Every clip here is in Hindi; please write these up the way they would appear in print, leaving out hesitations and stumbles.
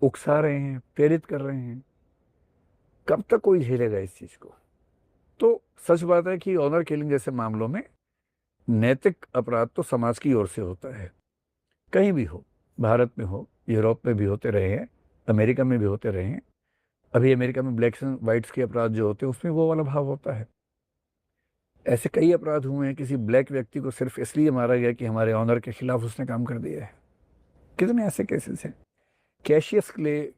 उकसा रहे हैं, प्रेरित कर रहे हैं। कब तक कोई झेलेगा इस चीज को? तो सच बात है कि ऑनर किलिंग जैसे मामलों में नैतिक अपराध तो समाज की ओर से होता है, कहीं भी हो। भारत में हो, यूरोप में भी होते रहे हैं, अमेरिका में भी होते रहे हैं। अभी अमेरिका में ब्लैक्स एंड वाइट्स के अपराध जो होते हैं उसमें वो वाला भाव होता है। ऐसे कई अपराध हुए हैं, किसी ब्लैक व्यक्ति को सिर्फ इसलिए मारा गया कि हमारे ऑनर के खिलाफ उसने काम कर दिया है। कितने ऐसे केसेस हैं। कैशियस क्ले,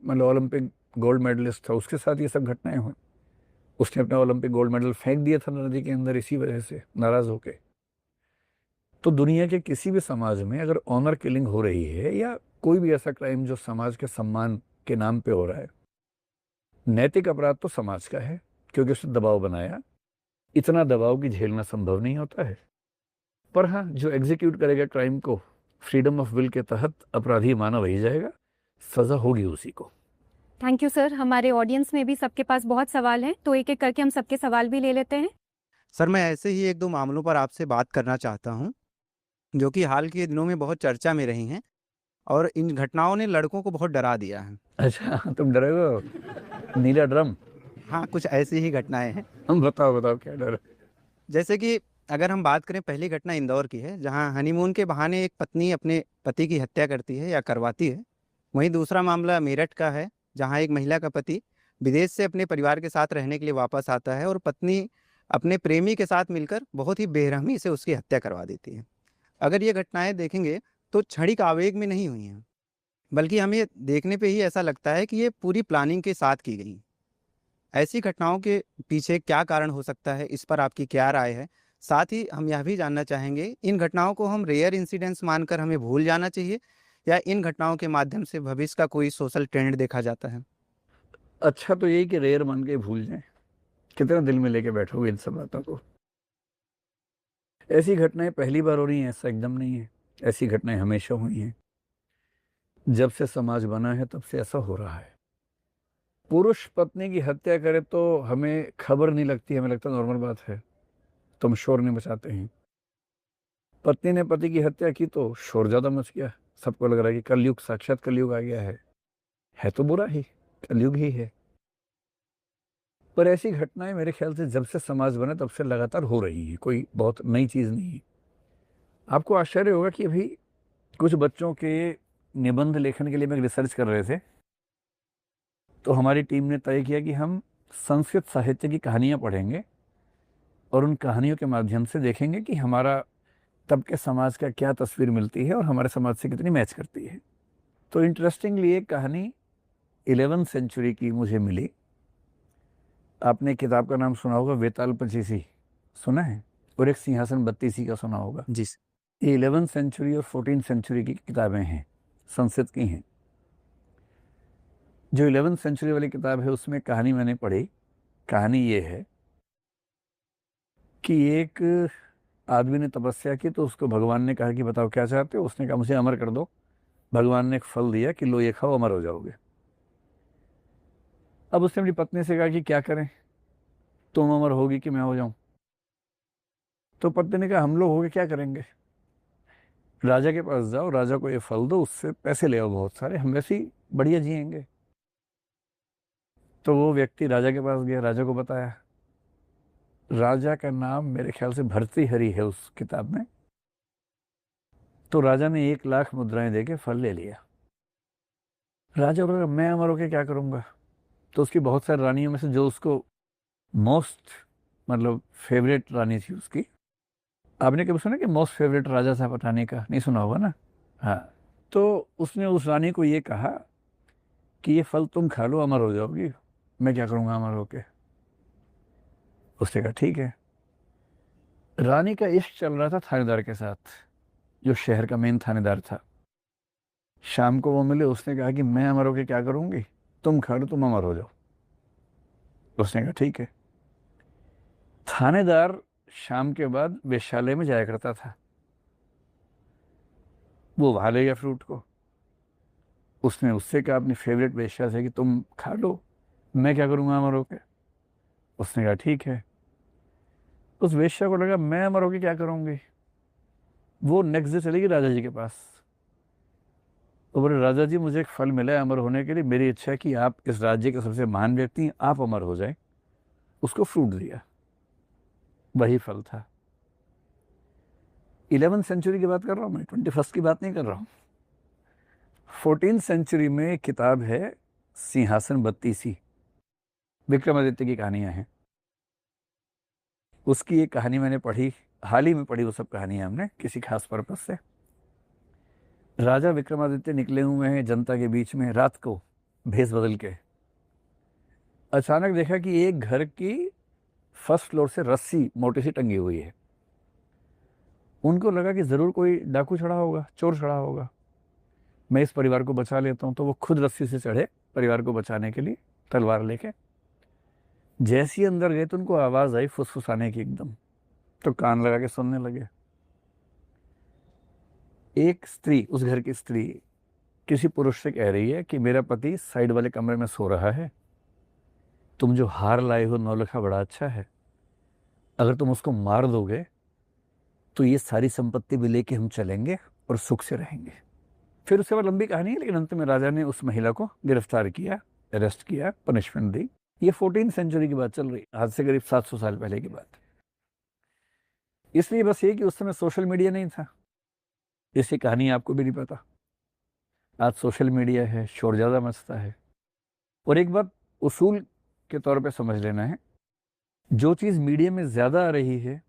मतलब ओलंपिक गोल्ड मेडलिस्ट था, उसके साथ ये सब घटनाएं हुई। उसने अपना ओलंपिक गोल्ड मेडल फेंक दिया था नदी के अंदर इसी वजह से, नाराज होके। तो दुनिया के किसी भी समाज में अगर ऑनर किलिंग हो रही है या कोई भी ऐसा क्राइम जो समाज के सम्मान के नाम पे हो रहा है, नैतिक अपराध तो समाज का है, क्योंकि उसने दबाव बनाया। इतना दबाव की झेलना संभव नहीं होता है। पर हाँ, जो एग्जीक्यूट करेगा क्राइम को फ्रीडम ऑफ विल के तहत अपराधी माना वही जाएगा, सजा होगी उसी को। Thank you sir. हमारे ऑडियंस में भी सबके पास बहुत सवाल हैं, तो एक एक करके हम सबके सवाल भी ले लेते हैं। सर, मैं ऐसे ही एक दो मामलों पर आपसे बात करना चाहता हूँ जो कि हाल के दिनों में बहुत चर्चा में रही हैं, और इन घटनाओं ने लड़कों को बहुत डरा दिया है। अच्छा, तुम डरे हो? नीला ड्रम। हाँ, कुछ ऐसी ही घटनाएं हैं। हम बताओ बताओ क्या डर है? जैसे कि अगर हम बात करें, पहली घटना इंदौर की है, जहां हनीमून के बहाने एक पत्नी अपने पति की हत्या करती है या करवाती है। वहीं दूसरा मामला मेरठ का है, जहां एक महिला का पति विदेश से अपने परिवार के साथ रहने के लिए वापस आता है और पत्नी अपने प्रेमी के साथ मिलकर बहुत ही बेरहमी से उसकी हत्या करवा देती है। अगर ये घटनाएं देखेंगे तो क्षणिक आवेग में नहीं हुई हैं, बल्कि हमें देखने पे ही ऐसा लगता है कि ये पूरी प्लानिंग के साथ की गई। ऐसी घटनाओं के पीछे क्या कारण हो सकता है, इस पर आपकी क्या राय है? साथ ही हम यह भी जानना चाहेंगे, इन घटनाओं को हम रेयर इंसिडेंट्स मानकर हमें भूल जाना चाहिए, या इन घटनाओं के माध्यम से भविष्य का कोई सोशल ट्रेंड देखा जाता है? अच्छा, तो यही कि रेयर मान के भूल जाए? कितना दिल में लेके बैठोगे इन सब बातों को? ऐसी घटनाएं पहली बार हो रही हैं ऐसा एकदम नहीं है। ऐसी घटनाएं हमेशा हुई हैं। जब से समाज बना है तब से ऐसा हो रहा है। पुरुष पत्नी की हत्या करे तो हमें खबर नहीं लगती, हमें लगता नॉर्मल बात है, तुम शोर नहीं मचाते हैं। पत्नी ने पति की हत्या की तो शोर ज्यादा मच गया। सबको लग रहा है कि कलयुग, साक्षात कलयुग आ गया है तो बुरा ही, कलयुग ही है। पर ऐसी घटनाएं मेरे ख्याल से जब से समाज बना तब से लगातार हो रही है, कोई बहुत नई चीज नहीं है। आपको आश्चर्य होगा कि अभी कुछ बच्चों के निबंध लेखन के लिए मैं रिसर्च कर रहे थे, तो हमारी टीम ने तय किया कि हम संस्कृत साहित्य की कहानियां पढ़ेंगे और उन कहानियों के माध्यम से देखेंगे कि हमारा तब के समाज का क्या तस्वीर मिलती है और हमारे समाज से कितनी मैच करती है। तो इंटरेस्टिंगली एक कहानी 11वीं सेंचुरी की मुझे मिली। आपने किताब का नाम सुना होगा, वेताल पचीसी, सुना है? और एक सिंहासन बत्तीसी का सुना होगा। जी। ये 11वीं सेंचुरी और 14वीं सेंचुरी की किताबें हैं, संस्कृत की हैं। जो 11वीं सेंचुरी वाली किताब है उसमें कहानी मैंने पढ़ी। कहानी ये है कि एक आदमी ने तपस्या की, तो उसको भगवान ने कहा कि बताओ क्या चाहते हो। उसने कहा मुझे अमर कर दो। भगवान ने एक फल दिया कि लो ये खाओ, अमर हो जाओगे। अब उसने अपनी पत्नी से कहा कि क्या करें, तुम अमर होगी कि मैं हो जाऊं? तो पत्नी ने कहा हम लोग होगे क्या करेंगे, राजा के पास जाओ, राजा को ये फल दो, उससे पैसे ले आओ बहुत सारे, हम वैसे ही बढ़िया जिएंगे। तो वो व्यक्ति राजा के पास गया, राजा को बताया। राजा का नाम मेरे ख्याल से भर्तृहरि है उस किताब में। तो राजा ने 1 लाख मुद्राएं देके फल ले लिया। राजा बोला मैं अमर होके क्या करूंगा? तो उसकी बहुत सारी रानियों में से जो उसको मोस्ट, मतलब फेवरेट रानी थी उसकी। आपने कभी सुना कि मोस्ट फेवरेट राजा था पटाने का? नहीं सुना होगा ना। हाँ। तो उसने उस रानी को ये कहा कि ये फल तुम खा लो, अमर हो जाओगी, मैं क्या करूंगा अमर होके। उसने कहा ठीक है। रानी का इश्क चल रहा था थानेदार के साथ, जो शहर का मेन थानेदार था। शाम को वो मिले, उसने कहा कि मैं अमर होके क्या करूंगी, तुम खा लो, तुम अमर हो जाओ। उसने कहा ठीक है। थानेदार शाम के बाद वेश्यालय में जाया करता था। वो वहां ले गया फ्रूट को। उसने उससे कहा अपनी फेवरेट वेश्या से कि तुम खा लो, मैं क्या करूंगा अमर होके। उसने कहा ठीक है। उस वेश्या को लगा मैं अमर होके क्या करूंगी। वो नेक्स्ट डे चलेगी राजा जी के पास। तो बोले राजा जी मुझे एक फल मिला है अमर होने के लिए, मेरी इच्छा है कि आप इस राज्य के सबसे महान व्यक्ति हैं, आप अमर हो जाएं। उसको फ्रूट दिया, वही फल था। 11th सेंचुरी की बात कर रहा हूँ मैं, 21st की बात नहीं कर रहा हूँ। 14th सेंचुरी में एक किताब है सिंहासन बत्तीसी, विक्रमादित्य की कहानियां हैं। उसकी एक कहानी मैंने पढ़ी, हाल ही में पढ़ी वो सब कहानियां हमने किसी खास पर्पज से। राजा विक्रमादित्य निकले हुए हैं जनता के बीच में रात को भेष बदल के। अचानक देखा कि एक घर की फर्स्ट फ्लोर से रस्सी मोटी सी टंगी हुई है। उनको लगा कि जरूर कोई डाकू चढ़ा होगा, चोर चढ़ा होगा, मैं इस परिवार को बचा लेता हूं। तो वो खुद रस्सी से चढ़े परिवार को बचाने के लिए तलवार लेके। जैसे ही अंदर गए तो उनको आवाज आई फुसफुसाने की एकदम, तो कान लगा के सुनने लगे। एक स्त्री, उस घर की स्त्री किसी पुरुष से कह रही है कि मेरा पति साइड वाले कमरे में सो रहा है, तुम जो हार लाए हो नौलखा बड़ा अच्छा है, अगर तुम उसको मार दोगे तो ये सारी संपत्ति भी लेके हम चलेंगे और सुख से रहेंगे। फिर उसके बाद लंबी कहानी है, लेकिन अंत में राजा ने उस महिला को गिरफ्तार किया, अरेस्ट किया, पनिशमेंट दी। ये 14th सेंचुरी की बात चल रही, आज से करीब 700 साल पहले की बात। इसलिए बस ये कि उस समय सोशल मीडिया नहीं था, इसकी कहानी आपको भी नहीं पता। आज सोशल मीडिया है, शोर ज़्यादा मचता है। और एक बात उसूल के तौर पे समझ लेना है, जो चीज़ मीडिया में ज़्यादा आ रही है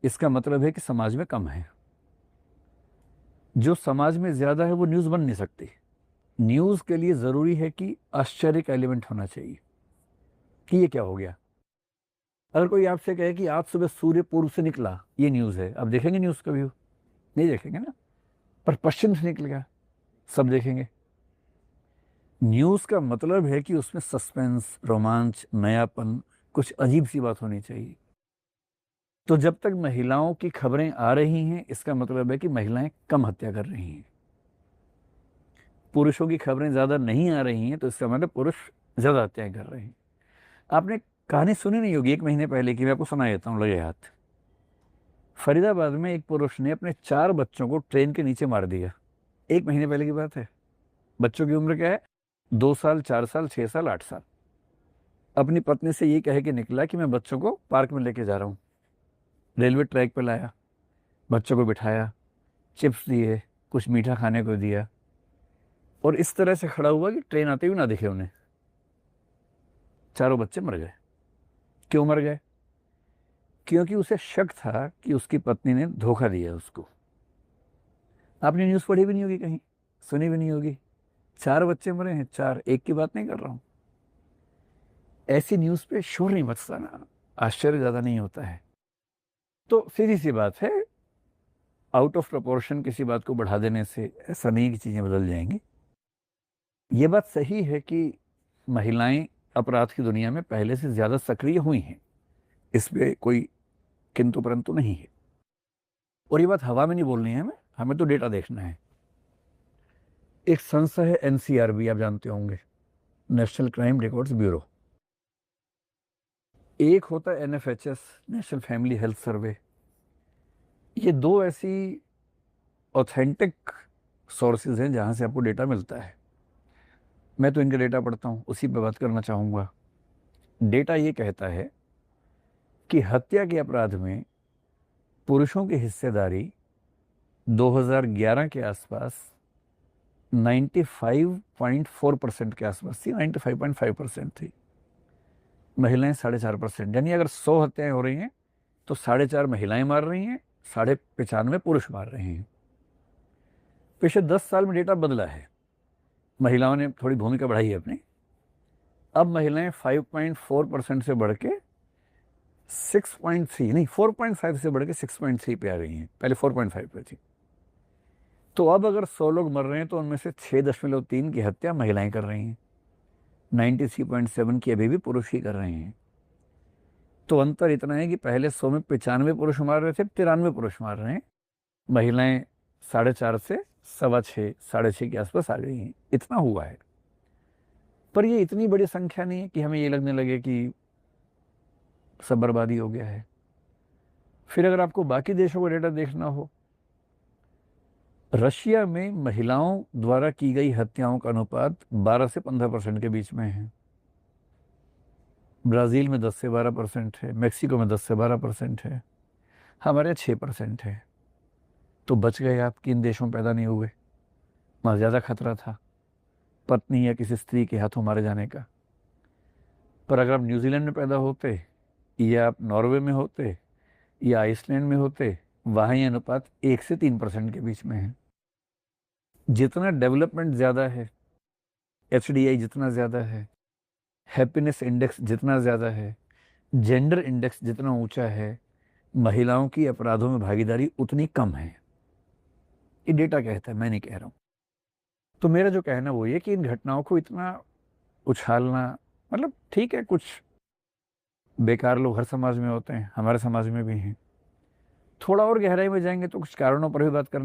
इसका मतलब है कि समाज में कम है। जो समाज में ज़्यादा है वो न्यूज़ बन नहीं सकती। न्यूज़ के लिए ज़रूरी है कि आश्चर्य का एलिमेंट होना चाहिए कि ये क्या हो गया। अगर कोई आपसे कहे कि आज सुबह सूर्य पूर्व से निकला, ये न्यूज़ है, आप देखेंगे न्यूज़ कभी? हो नहीं देखेंगे ना। पर पश्चिम से निकल गया, सब देखेंगे। न्यूज़ का मतलब है कि उसमें सस्पेंस, रोमांच, नयापन, कुछ अजीब सी बात होनी चाहिए। तो जब तक महिलाओं की खबरें आ रही हैं इसका मतलब है कि महिलाएं कम हत्या कर रही हैं। पुरुषों की खबरें ज़्यादा नहीं आ रही हैं तो इसका मतलब पुरुष ज़्यादा हत्याएं कर रहे हैं। आपने कहानी सुनी नहीं होगी, 1 महीने पहले की, मैं आपको सुना देता हूँ, लगे हाथ। फरीदाबाद में एक पुरुष ने अपने 4 बच्चों को ट्रेन के नीचे मार दिया। 1 महीने पहले की बात है। बच्चों की उम्र क्या है? 2 साल, 4 साल, 6 साल, 8 साल। अपनी पत्नी से ये कह के निकला कि मैं बच्चों को पार्क में लेके जा रहा हूँ। रेलवे ट्रैक पर लाया, बच्चों को बिठाया, चिप्स दिए, कुछ मीठा खाने को दिया, और इस तरह से खड़ा हुआ कि ट्रेन आते हुए ना दिखे उन्हें। 4 बच्चे मर गए। क्यों मर गए? क्योंकि उसे शक था कि उसकी पत्नी ने धोखा दिया उसको। आपने न्यूज़ पढ़ी भी नहीं होगी, कहीं सुनी भी नहीं होगी। 4 बच्चे मरे हैं, 4, एक की बात नहीं कर रहा हूँ। ऐसी न्यूज़ पे शोर नहीं मचता ना, आश्चर्य ज़्यादा नहीं होता है। तो सीधी सी बात है, आउट ऑफ प्रोपोर्शन किसी बात को बढ़ा देने से ऐसा नहीं कि चीज़ें बदल जाएंगी। ये बात सही है कि महिलाएं अपराध की दुनिया में पहले से ज़्यादा सक्रिय हुई हैं, इसमें कोई किंतु परंतु नहीं है। और ये बात हवा में नहीं बोलनी है हमें तो डेटा देखना है। एक संस्था है एनसीआरबी, आप जानते होंगे, नेशनल क्राइम रिकॉर्ड्स ब्यूरो। एक होता है NFHS, national family health survey. ये 2 ऐसी ऑथेंटिक सोर्सेज हैं जहां से आपको डेटा मिलता है। मैं तो इनका डेटा पढ़ता हूं, उसी पे बात करना चाहूंगा। डेटा ये कहता है कि हत्या के अपराध में पुरुषों की हिस्सेदारी 2011 के आसपास 95.4% के आसपास थी, 95.5% थी। महिलाएं 4.5%। यानी अगर 100 हत्याएं हो रही हैं तो 4.5 महिलाएं मार रही हैं, 95 पुरुष मार रहे हैं। पिछले 10 साल में डेटा बदला है, महिलाओं ने थोड़ी भूमिका बढ़ाई है अपनी। अब महिलाएं 5.4% से बढ़ के 6.3, नहीं 4.5 से बढ़ के 6.3 पे आ गई हैं। पहले 4.5 पे थी। तो अब अगर 100 लोग मर रहे हैं तो उनमें से 6.3 की हत्या महिलाएं कर रही हैं, 93.7 की अभी भी पुरुष ही कर रहे हैं। तो अंतर इतना है कि पहले 100 में 95 पुरुष मार रहे थे, 93 पुरुष मार रहे हैं। महिलाएं 4.5 से 6.25, 6.5 के आसपास आ गई हैं। इतना हुआ है। पर ये इतनी बड़ी संख्या नहीं है कि हमें ये लगने लगे कि सब बर्बादी हो गया है। फिर अगर आपको बाकी देशों का डेटा देखना हो रशिया में महिलाओं द्वारा की गई हत्याओं का अनुपात 12 से 15% के बीच में है। ब्राज़ील में 10 से 12% है, मेक्सिको में 10 से 12% है, हमारे 6% है। तो बच गए आप कि इन देशों में पैदा नहीं हुए, वहाँ ज़्यादा खतरा था पत्नी या किसी स्त्री के हाथों मारे जाने का। पर अगर आप न्यूजीलैंड में पैदा होते, या आप नॉर्वे में होते, या आइसलैंड में होते, वहाँ ये अनुपात 1 से 3% के बीच में है। जितना डेवलपमेंट ज़्यादा है, HDI जितना ज़्यादा है, हैप्पीनेस इंडेक्स जितना ज़्यादा है, जेंडर इंडेक्स जितना ऊंचा है, महिलाओं की अपराधों में भागीदारी उतनी कम है। ये डेटा कहता है, मैं नहीं कह रहा हूँ। तो मेरा जो कहना वो ये कि इन घटनाओं को इतना उछालना, मतलब ठीक है, कुछ बेकार लोग हर समाज में होते हैं, हमारे समाज में भी हैं। थोड़ा और गहराई में जाएंगे तो कुछ कारणों पर भी बात करना